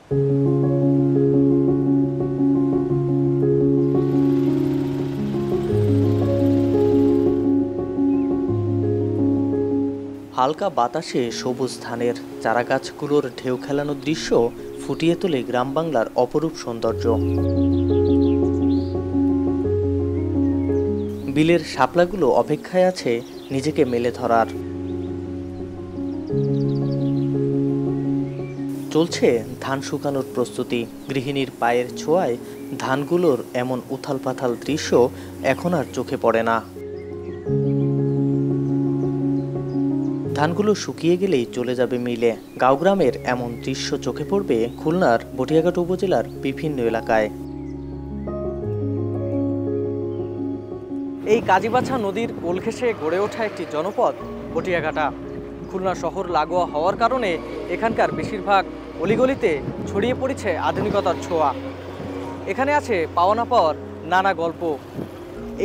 হালকা বাতাসে সবুজ ধানের চারাগাছগুলোর ঢেউ খেলানো দৃশ্য ফুটিয়ে তোলে গ্রাম বাংলার অপরূপ সৌন্দর্য। বিলের শাপলাগুলো অপেক্ষায় আছে নিজেকে মেলে ধরার। চলছে ধান শুকানোর প্রস্তুতি। গৃহিণীর পায়ের ছোঁয়ায় ধানগুলোর এমন উথাল পাথাল দৃশ্য এখন আর চোখে পড়ে না। ধানগুলো শুকিয়ে গেলেই চলে যাবে মিলে। গাঁওগ্রামের এমন দৃশ্য চোখে পড়বে খুলনার বটিয়াঘাট উপজেলার বিভিন্ন এলাকায়। এই কাজীবাছা নদীর কোল ঘেঁষে গড়ে ওঠা একটি জনপদ বটিয়াঘাটা। খুলনা শহর লাগোয়া হওয়ার কারণে এখানকার বেশিরভাগ অলিগলিতে ছড়িয়ে পড়েছে আধুনিকতার ছোঁয়া। এখানে আছে পাওয়া না পাওয়ার নানা গল্প।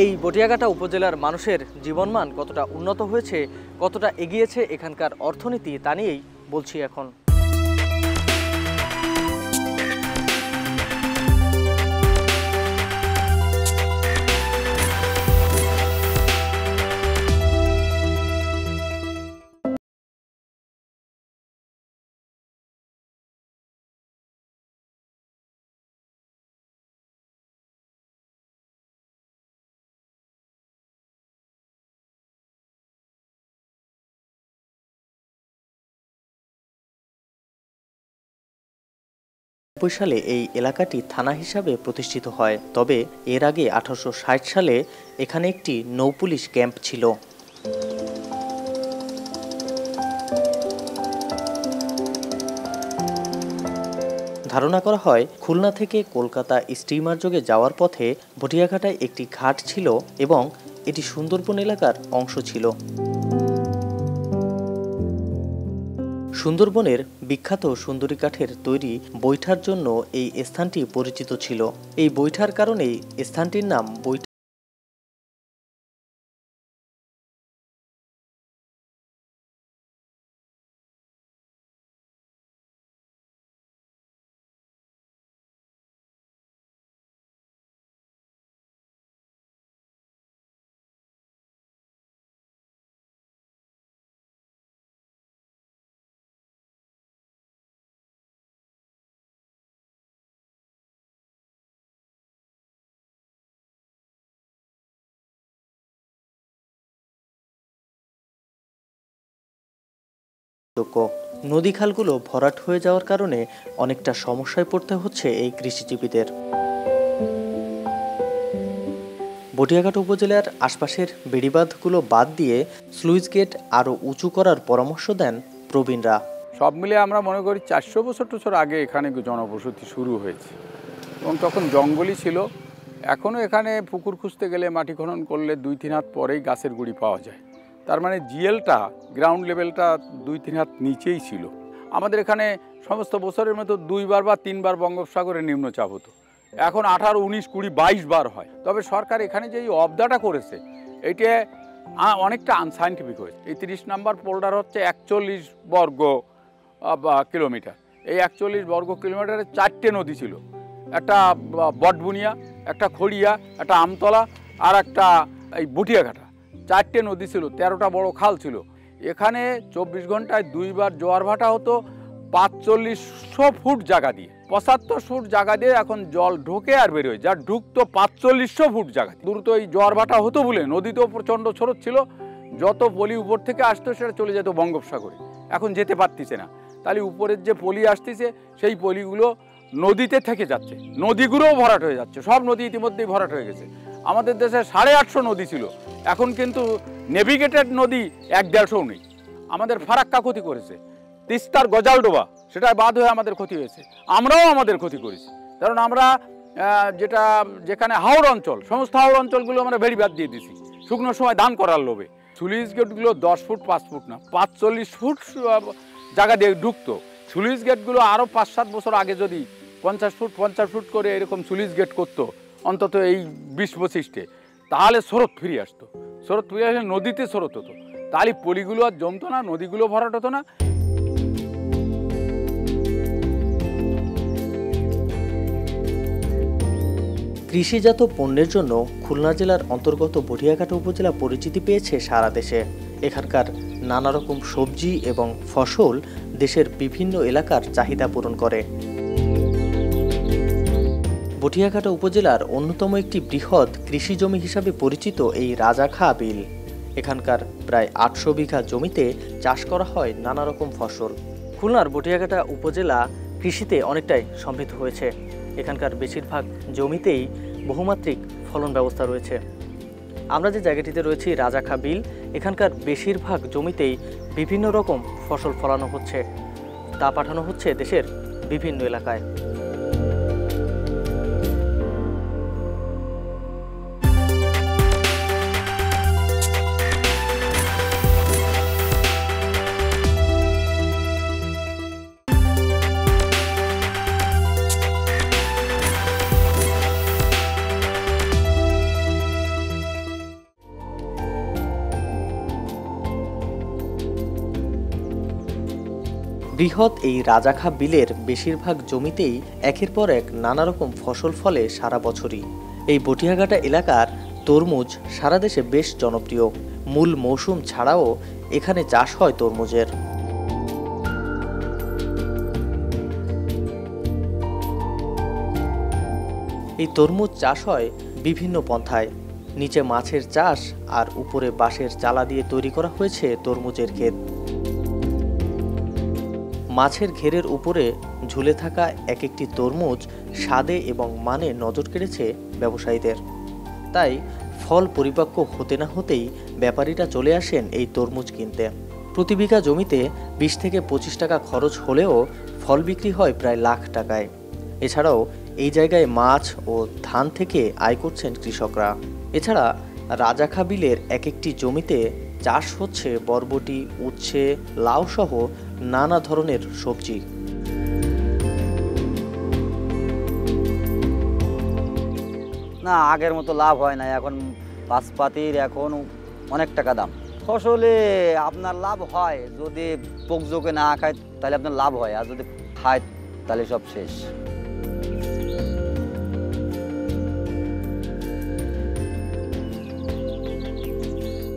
এই বটিয়াঘাটা উপজেলার মানুষের জীবনমান কতটা উন্নত হয়েছে, কতটা এগিয়েছে এখানকার অর্থনীতি, তা নিয়েই বলছি এখন। সালে এই এলাকাটি থানা হিসাবে প্রতিষ্ঠিত হয়। তবে এর আগে 1860 সালে এখানে একটি নৌপুলিশ ক্যাম্প ছিল। ধারণা করা হয় খুলনা থেকে কলকাতা স্টিমার যোগে যাওয়ার পথে বটিয়াঘাটায় একটি ঘাট ছিল এবং এটি সুন্দরবন এলাকার অংশ ছিল। সুন্দরবনের বিখ্যাত সুন্দরী কাঠের তৈরি বৈঠার জন্য এই স্থানটি পরিচিত ছিল। এই বৈঠার কারণেই স্থানটির নাম বৈঠা। নদী খালগুলো ভরাট হয়ে যাওয়ার কারণে অনেকটা সমস্যায় পড়তে হচ্ছে এই কৃষিজীবীদের। বটিয়াঘাট উপজেলার আশপাশের বেড়িবাঁধগুলো বাদ দিয়ে স্লুইস গেট আরও উঁচু করার পরামর্শ দেন প্রবীণরা। সব মিলে আমরা মনে করি 400 বছর আগে এখানে জনবসতি শুরু হয়েছে এবং তখন জঙ্গলই ছিল। এখনও এখানে পুকুর খুঁজতে গেলে মাটি খনন করলে 2-3 হাত পরেই গাছের গুঁড়ি পাওয়া যায়। তার মানে জিএলটা গ্রাউন্ড লেভেলটা 2-3 হাত নিচেই ছিল। আমাদের এখানে সমস্ত বছরের মতো 2 বার বা 3 বার বঙ্গোপসাগরের নিম্নচাপ হতো। এখন 18, 19, 20, 22 বার হয়। তবে সরকার এখানে যে এই অবদাটা করেছে এইটা অনেকটা আনসাইন্টিফিক হয়েছে। এই 30 নম্বর পোল্ডার হচ্ছে 41 বর্গ কিলোমিটার। এই 41 বর্গ কিলোমিটারে 4টে নদী ছিল। একটা বটবুনিয়া, একটা খড়িয়া, একটা আমতলা আর একটা এই বটিয়াঘাটা। 4টে নদী ছিল, 13টা বড় খাল ছিল। এখানে 24 ঘন্টায় 2 বার জোয়ার ভাটা হতো 4500 ফুট জায়গা দিয়ে। 75 ফুট জায়গা দিয়ে এখন জল ঢোকে আর বেরোয়, যা ঢুকতো 4500 ফুট জায়গা। দ্রুত এই জোয়ার ভাটা হতো বলে নদীতেও প্রচণ্ড স্রোত ছিল। যত পলি উপর থেকে আসতো সেটা চলে যেত বঙ্গোপসাগরে, এখন যেতে পারতেছে না। তাহলে উপরের যে পলি আসতেছে সেই পলিগুলো নদীতে থেকে যাচ্ছে, নদীগুলোও ভরাট হয়ে যাচ্ছে। সব নদী ইতিমধ্যেই ভরাট হয়ে গেছে। আমাদের দেশে 850 নদী ছিল, এখন কিন্তু নেভিগেটেড নদী 1-150 নেই। আমাদের ফারাক্কা ক্ষতি করেছে, তিস্তার গজালডোবা সেটা বাদ হয়ে আমাদের ক্ষতি হয়েছে। আমরাও আমাদের ক্ষতি করেছি, কারণ আমরা যেখানে হাওড় অঞ্চল, সমস্ত হাওড় অঞ্চলগুলো আমরা বেড়িবাঁধ দিয়ে দিছি শুকনো সময় দান করার লোভে। স্লুইস গেটগুলো 10 ফুট 5 ফুট না, 45 ফুট জায়গা দিয়ে ঢুকতো। স্লুইস গেটগুলো আরও 5-7 বছর আগে যদি 50 ফুট করে এরকম স্লুইস গেট করতো, অন্তত এই 20-25টে, তাহলে স্রোত ফিরে আসতো। স্রোত ফিরে আসলে নদীতে স্রোত হতো, তাহলে পলিগুলো আর জমতো না, নদীগুলো ভরাট হতো না। কৃষিজাত পণ্যের জন্য খুলনা জেলার অন্তর্গত বটিয়াঘাটা উপজেলা পরিচিতি পেয়েছে সারা দেশে। এখানকার নানা রকম সবজি এবং ফসল দেশের বিভিন্ন এলাকার চাহিদা পূরণ করে। বটিয়াঘাটা উপজেলার অন্যতম একটি বৃহৎ কৃষি জমি হিসাবে পরিচিত এই রাজাখা বিল। এখানকার প্রায় 800 বিঘা জমিতে চাষ করা হয় নানা রকম ফসল। খুলনার বটিয়াঘাটা উপজেলা কৃষিতে অনেকটাই সমৃদ্ধ হয়েছে। এখানকার বেশিরভাগ জমিতেই বহুমাত্রিক ফলন ব্যবস্থা রয়েছে। আমরা যে জায়গাটিতে রয়েছি রাজাখা বিল, এখানকার বেশিরভাগ জমিতেই বিভিন্ন রকম ফসল ফলানো হচ্ছে, তা পাঠানো হচ্ছে দেশের বিভিন্ন এলাকায়। বৃহৎ এই রাজাখা বিলের বেশিরভাগ জমিতেই একের পর এক নানা রকম ফসল ফলে সারা বছরই। এই বটিয়াঘাটা এলাকার তরমুজ সারা দেশে বেশ জনপ্রিয়। মূল মৌসুম ছাড়াও এখানে চাষ হয় তরমুজের। এই তরমুজ চাষ হয় বিভিন্ন পন্থায়। নিচে মাছের চাষ আর উপরে বাঁশের চালা দিয়ে তৈরি করা হয়েছে তরমুজের ক্ষেত। মাছের ঘেরের উপরে ঝুলে থাকা এক একটি তরমুজ স্বাদে এবং মানে নজর কেড়েছে ব্যবসায়ীদের। তাই ফল পরিপক্ব হতে না হতেই ব্যাপারীরা চলে আসেন এই তরমুজ কিনতে। প্রতি বিঘা জমিতে 20 থেকে 25 টাকা খরচ হলেও ফল বিক্রি হয় প্রায় লাখ টাকায়। এছাড়াও এই জায়গায় মাছ ও ধান থেকে আয় করছেন কৃষকরা। এছাড়া রাজাখা বিলের এক একটি জমিতে চাষ হচ্ছে বরবটি, উচ্ছে, লাউ সহ নানা ধরনের সবজি। না, আগের মতো লাভ হয় না। এখন পাঁচপাতির এখন অনেক টাকা দাম। ফসলে আপনার লাভ হয় যদি পোকজোকে না খায় তাহলে আপনার লাভ হয়, আর যদি খায় তাহলে সব শেষ।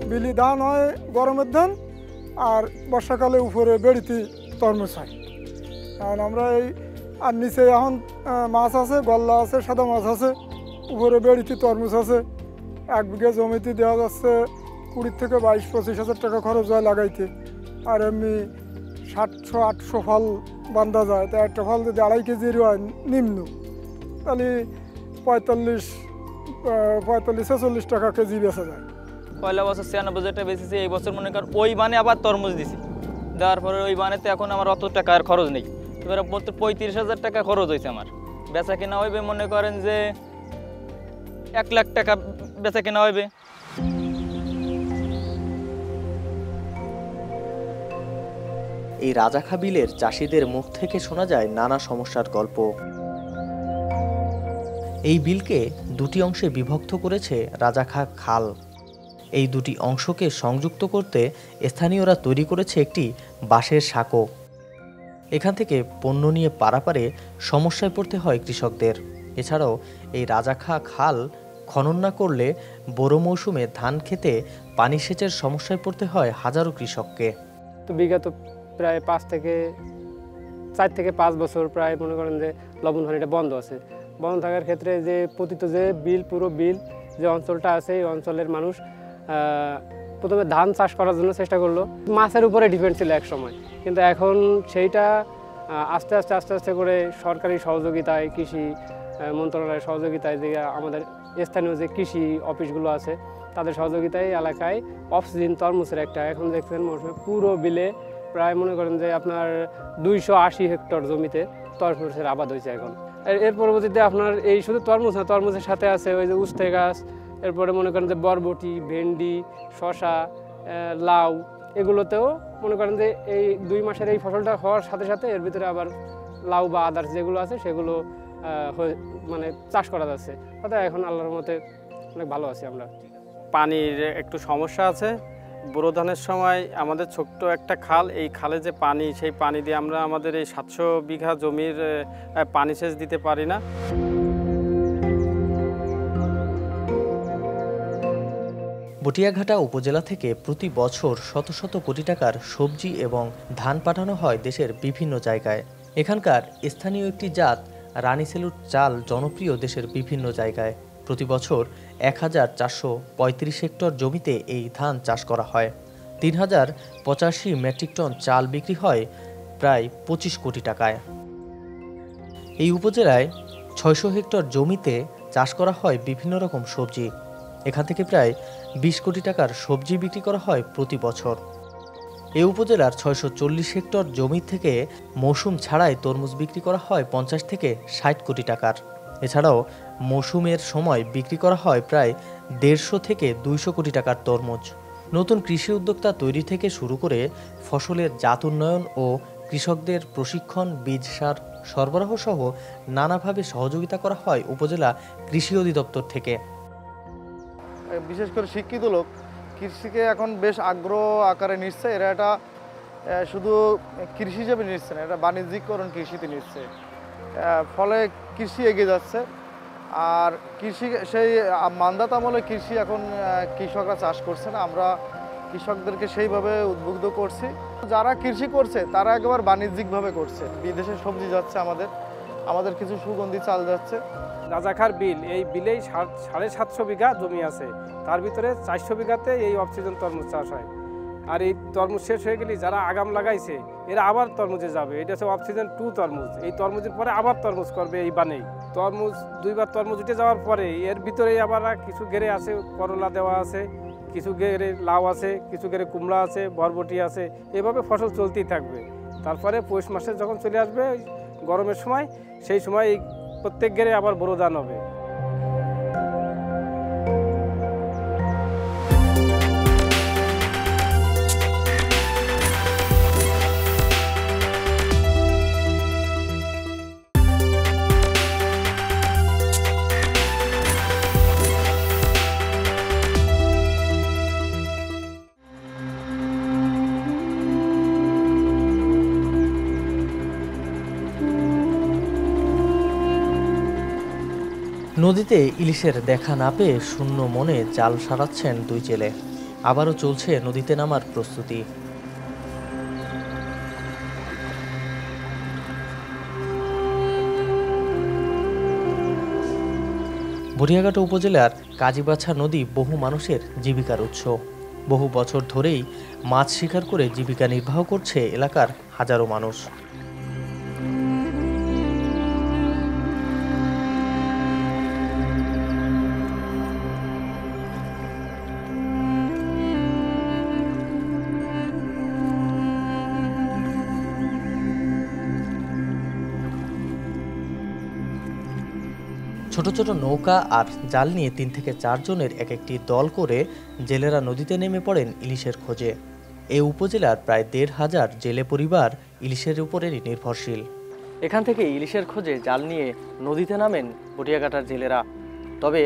বিলি ধান হয় গরমের ধান, আর বর্ষাকালে উপরে বেড়িতে তরমুজ হয়। কারণ আমরা এই আর নিচে এখন মাছ আছে, গল্লা আছে, সাদা মাছ আছে, উপরে বেড়িতে তরমুজ আছে। 1 বিঘা জমিতে দেওয়া যাচ্ছে 20 থেকে 22-25 হাজার টাকা খরচ হয় লাগাইতে। আর এমনি 700-800 ফল বান্ধা যায়। তা একটা ফল যদি 2.5 কেজির হয় নিম্ন, তাহলে 45-46 টাকা কেজি বেচা যায়। পয়লা বছর 96 টাকা বেশি, এই বছর মনে করেন ওই বানে আবার তরমুজ দিছি, দেওয়ার পরে ওই বানেতে এখন আমার অত টাকার খরচ নেই। এবার 35 হাজার টাকা খরচ হয়েছে আমার। বেচা কেনা হইবে মনে করেন যে 1 লাখ টাকা বেচা কেনা হইবে। এই রাজাখা বিলের চাষিদের মুখ থেকে শোনা যায় নানা সমস্যার গল্প। এই বিলকে 2টি অংশে বিভক্ত করেছে রাজাখা খাল। এই 2টি অংশকে সংযুক্ত করতে স্থানীয়রা তৈরি করেছে একটি বাঁশের সাঁকো। এখান থেকে পণ্য নিয়ে পারাপারে সমস্যায় পড়তে হয় কৃষকদের। এছাড়াও এই রাজাখা খাল খনন না করলে বড় মৌসুমে ধান খেতে পানি সেচের সমস্যায় পড়তে হয় হাজারো কৃষককে। তো বিগত প্রায় 4 থেকে 5 বছর প্রায় মনে করেন যে লবণ পানিটা বন্ধ আছে। বন্ধ থাকার ক্ষেত্রে যে পতিত যে বিল, পুরো বিল যে অঞ্চলটা আছে, এই অঞ্চলের মানুষ প্রথমে ধান চাষ করার জন্য চেষ্টা করলো। মাছের উপরে ডিপেন্ড ছিল এক সময়, কিন্তু এখন সেইটা আস্তে আস্তে করে সরকারি সহযোগিতায়, কৃষি মন্ত্রণালয়ের সহযোগিতায়, যে আমাদের স্থানীয় যে কৃষি অফিসগুলো আছে তাদের সহযোগিতায় এলাকায় অফসিজন তরমুজের একটা এখন দেখছেন মৌসুমে পুরো বিলে প্রায় মনে করেন যে আপনার 280 হেক্টর জমিতে তরমুজের আবাদ হয়েছে এখন। এর পরবর্তীতে আপনার এই শুধু তরমুজ না, তরমুজের সাথে আছে ওই যে উস্তে গাছ, এরপরে মনে করেন যে বরবটি, ভেন্ডি, শসা, লাউ, এগুলোতেও মনে করেন যে এই 2 মাসের এই ফসলটা হওয়ার সাথে সাথে এর ভিতরে আবার লাউ বা আদার্স যেগুলো আছে সেগুলো মানে চাষ করা যাচ্ছে। অর্থাৎ এখন আল্লাহর মতে অনেক ভালো আছি আমরা। পানির একটু সমস্যা আছে। বোরো ধানের সময় আমাদের ছোট্ট একটা খাল, এই খালে যে পানি, সেই পানি দিয়ে আমরা আমাদের এই 700 বিঘা জমির পানি সেচ দিতে পারি না। বটিয়াঘাটা উপজেলা থেকে প্রতি বছর শত শত কোটি টাকার সবজি এবং ধান পাঠানো হয় দেশের বিভিন্ন জায়গায়। এখানকার স্থানীয় একটি জাত রানী সেলুট চাল জনপ্রিয় দেশের বিভিন্ন জায়গায়। প্রতি বছর 1435 হেক্টর জমিতে এই ধান চাষ করা হয়। 3085 মেট্রিক টন চাল বিক্রি হয় প্রায় 25 কোটি টাকায়। এই উপজেলায় 600 হেক্টর জমিতে চাষ করা হয় বিভিন্ন রকম সবজি। এখান থেকে প্রায় 20 কোটি টাকার সবজি বিক্রি করা হয় প্রতি বছর। এই উপজেলার 640 হেক্টর জমি থেকে মৌসুম ছাড়াই তরমুজ বিক্রি করা হয় 50 থেকে 60 কোটি টাকার। এছাড়াও মৌসুমের সময় বিক্রি করা হয় প্রায় 150 থেকে 200 কোটি টাকার তরমুজ। নতুন কৃষি উদ্যোক্তা তৈরি থেকে শুরু করে ফসলের জাত উন্নয়ন ও কৃষকদের প্রশিক্ষণ, বীজ সার সরবরাহ সহ নানাভাবে সহযোগিতা করা হয় উপজেলা কৃষি অধিদপ্তর থেকে। বিশেষ করে শিক্ষিত লোক কৃষিকে এখন বেশ আগ্রহ আকারে নিচ্ছে। এরা এটা শুধু কৃষি হিসেবে নিচ্ছে না, এটা বাণিজ্যিকরণ কৃষিতে নিচ্ছে। ফলে কৃষি এগিয়ে যাচ্ছে। আর কৃষি সেই মান্দাত আমলে কৃষি এখন কৃষকরা চাষ করছে না, আমরা কৃষকদেরকে সেইভাবে উদ্বুদ্ধ করছি। যারা কৃষি করছে তারা একেবারে বাণিজ্যিকভাবে করছে। বিদেশে সবজি যাচ্ছে, আমাদের কিছু সুগন্ধি চাল যাচ্ছে। রাজাখার বিল, এই বিলেই 750 বিঘা জমি আছে, তার ভিতরে 400 বিঘাতে এই অফ সিজন তরমুজ চাষ হয়। আর এই তরমুজ শেষ হয়ে গেলে যারা আগাম লাগাইছে এরা আবার তরমুজে যাবে। এটা হচ্ছে অফ সিজন 2 তরমুজ। এই তরমুজের পরে আবার তরমুজ করবে এই বানেই। তরমুজ 2বার তরমুজ উঠে যাওয়ার পরে এর ভিতরেই আবার কিছু গেড়ে আছে, করলা দেওয়া আছে, কিছু গেড়ে লাউ আছে, কিছু গেড়ে কুমড়া আছে, বরবটি আছে, এভাবে ফসল চলতেই থাকবে। তারপরে পৌষ মাসে যখন চলে আসবে গরমের সময়, সেই সময় প্রত্যেক গেড়ে আবার বড় ধান হবে। নদীতে ইলিশের দেখা না পেয়ে শূন্য মনে জাল সারাচ্ছেন দুই জেলে। আবারও চলছে নদীতে নামার প্রস্তুতি। বটিয়াঘাটা উপজেলার কাজীবাছা নদী বহু মানুষের জীবিকার উৎস। বহু বছর ধরেই মাছ শিকার করে জীবিকা নির্বাহ করছে এলাকার হাজারো মানুষ। ছোট ছোট নৌকা আর জাল নিয়ে 3 থেকে 4 জনের এক একটি দল করে জেলেরা নদীতে নেমে পড়েন ইলিশের খোঁজে। এই উপজেলার প্রায় 1,500 জেলে পরিবার ইলিশের উপরেরই নির্ভরশীল। এখান থেকে ইলিশের খোঁজে জাল নিয়ে নদীতে নামেন বটিয়াঘাটার জেলেরা। তবে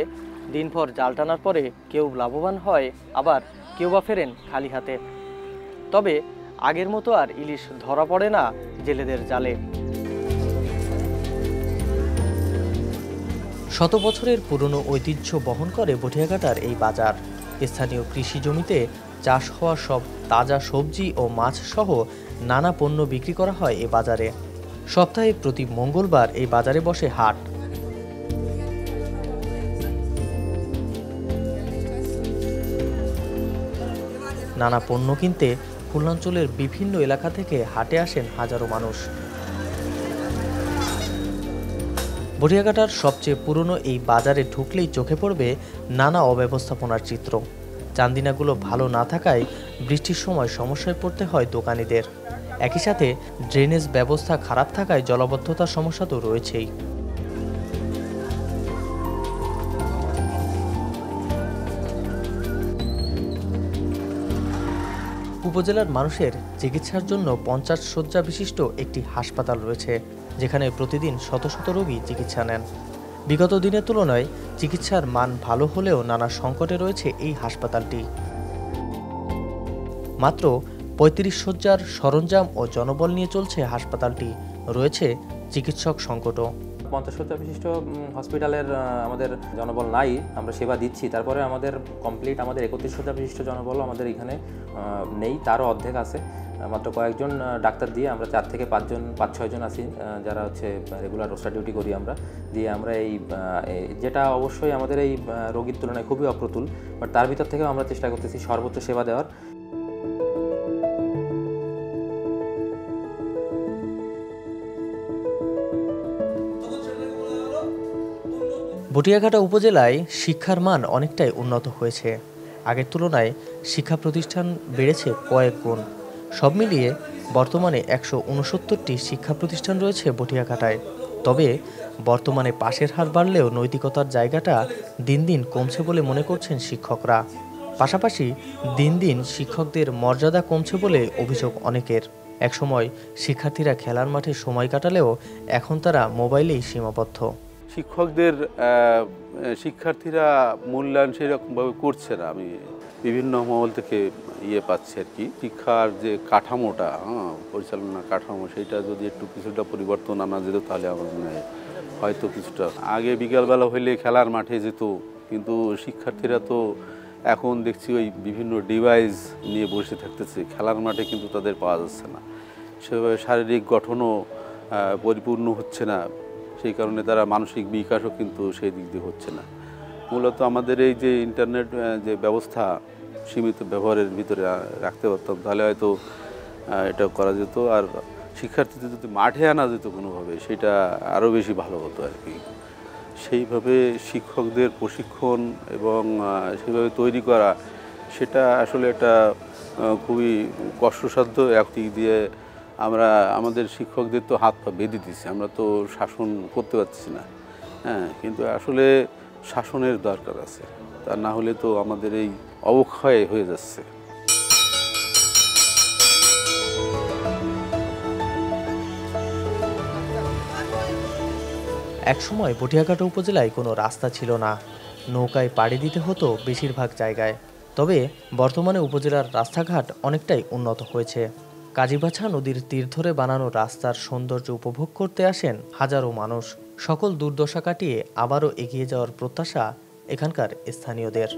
দিনভর জাল টানার পরে কেউ লাভবান হয়, আবার কেউ বা ফেরেন খালি হাতে। তবে আগের মতো আর ইলিশ ধরা পড়ে না জেলেদের জালে। শত বছরের পুরনো ঐতিহ্য বহন করে বটিয়াঘাটার এই বাজার। স্থানীয় কৃষি জমিতে চাষ হওয়া সব তাজা সবজি ও মাছ সহ নানা পণ্য বিক্রি করা হয় এই বাজারে। সপ্তাহে প্রতি মঙ্গলবার এই বাজারে বসে হাট। নানা পণ্য কিনতে খুলনাঞ্চলের বিভিন্ন এলাকা থেকে হাটে আসেন হাজারো মানুষ। বটিয়াঘাটার সবচেয়ে পুরনো এই বাজারে ঢুকলেই চোখে পড়বে নানা অব্যবস্থাপনার চিত্র। চান্দিনাগুলো ভালো না থাকায় বৃষ্টির সময় সমস্যায় পড়তে হয় দোকানিদের। একই সাথে ড্রেনেজ ব্যবস্থা খারাপ থাকায় জলাবদ্ধতার সমস্যা তো রয়েছেই। উপজেলার মানুষের চিকিৎসার জন্য 50 শয্যা বিশিষ্ট একটি হাসপাতাল রয়েছে, যেখানে প্রতিদিন শত শত রোগী চিকিৎসা নেন। বিগত দিনের তুলনায় চিকিৎসার মান ভালো হলেও নানা সংকটে রয়েছে এই হাসপাতালটি। মাত্র 35 শয্যার সরঞ্জাম ও জনবল নিয়ে চলছে হাসপাতালটি, রয়েছে চিকিৎসক সংকটও। 50 শয্যা বিশিষ্ট হসপিটালের আমাদের জনবল নাই, আমরা সেবা দিচ্ছি, তারপরে আমাদের কমপ্লিট আমাদের 31 শয্যা বিশিষ্ট জনবল আমাদের এখানে নেই, তারও অর্ধেক আছে। মাত্র কয়েকজন ডাক্তার দিয়ে আমরা 4 থেকে 5-6 জন আছি যারা হচ্ছে রেগুলার রোস্টার ডিউটি করি আমরা, দিয়ে আমরা এই যেটা অবশ্যই আমাদের এই রোগীর তুলনায় খুবই অপ্রতুল, বাট তার ভিতর থেকেও আমরা চেষ্টা করতেছি সর্বোচ্চ সেবা দেওয়ার। বটিয়াঘাটা উপজেলায় শিক্ষার মান অনেকটাই উন্নত হয়েছে। আগের তুলনায় শিক্ষা প্রতিষ্ঠান বেড়েছে কয়েক গুণ। সব মিলিয়ে বর্তমানে 169টি শিক্ষা প্রতিষ্ঠান রয়েছে বটিয়াঘাটায়। তবে বর্তমানে পাশের হার বাড়লেও নৈতিকতার জায়গাটা দিন দিন কমছে বলে মনে করছেন শিক্ষকরা। পাশাপাশি দিন দিন শিক্ষকদের মর্যাদা কমছে বলে অভিযোগ অনেকের। একসময় শিক্ষার্থীরা খেলার মাঠে সময় কাটালেও এখন তারা মোবাইলেই সীমাবদ্ধ। শিক্ষকদের শিক্ষার্থীরা মূল্যায়ন সেরকমভাবে করছে না, আমি বিভিন্ন মহল থেকে পাচ্ছি আর কি। শিক্ষার যে কাঠামোটা, পরিচালনা কাঠামো, সেটা যদি একটু কিছুটা পরিবর্তন আনা যেত তাহলে আমার মনে হয় হয়তো কিছুটা। আগে বিকালবেলা হইলে খেলার মাঠে যেত, কিন্তু শিক্ষার্থীরা তো এখন দেখছি ওই বিভিন্ন ডিভাইস নিয়ে বসে থাকতেছে, খেলার মাঠে কিন্তু তাদের পাওয়া যাচ্ছে না। সেভাবে শারীরিক গঠনও পরিপূর্ণ হচ্ছে না, সেই কারণে তারা মানসিক বিকাশও কিন্তু সেই দিক দিয়ে হচ্ছে না। মূলত আমাদের এই যে ইন্টারনেট যে ব্যবস্থা সীমিত ব্যবহারের ভিতরে রাখতে পারতাম তাহলে হয়তো এটা করা যেত, আর শিক্ষার্থীদের যদি মাঠে আনা যেত কোনোভাবে সেটা আরও বেশি ভালো হতো আর কি। সেইভাবে শিক্ষকদের প্রশিক্ষণ এবং সেইভাবে তৈরি করা, সেটা আসলে একটা খুবই কষ্টসাধ্য। একদিক দিয়ে আমরা আমাদের শিক্ষকদের তো হাত পা বেঁধে দিচ্ছি, আমরা তো শাসন করতে পারছি না, কিন্তু আসলে শাসনের দরকার আছে, তা না হলে তো আমাদের এই অবক্ষয় হয়ে যাচ্ছে। একসময় বটিয়াঘাটা উপজেলায় কোনো রাস্তা ছিল না, নৌকায় পাড়ি দিতে হতো বেশিরভাগ জায়গায়। তবে বর্তমানে উপজেলার রাস্তাঘাট অনেকটাই উন্নত হয়েছে। কাজীবাছা নদীর তীর ধরে বানানো রাস্তার সৌন্দর্য উপভোগ করতে আসেন হাজারো মানুষ। সকল দুর্দশা কাটিয়ে আবারও এগিয়ে যাওয়ার প্রত্যাশা এখানকার স্থানীয়দের।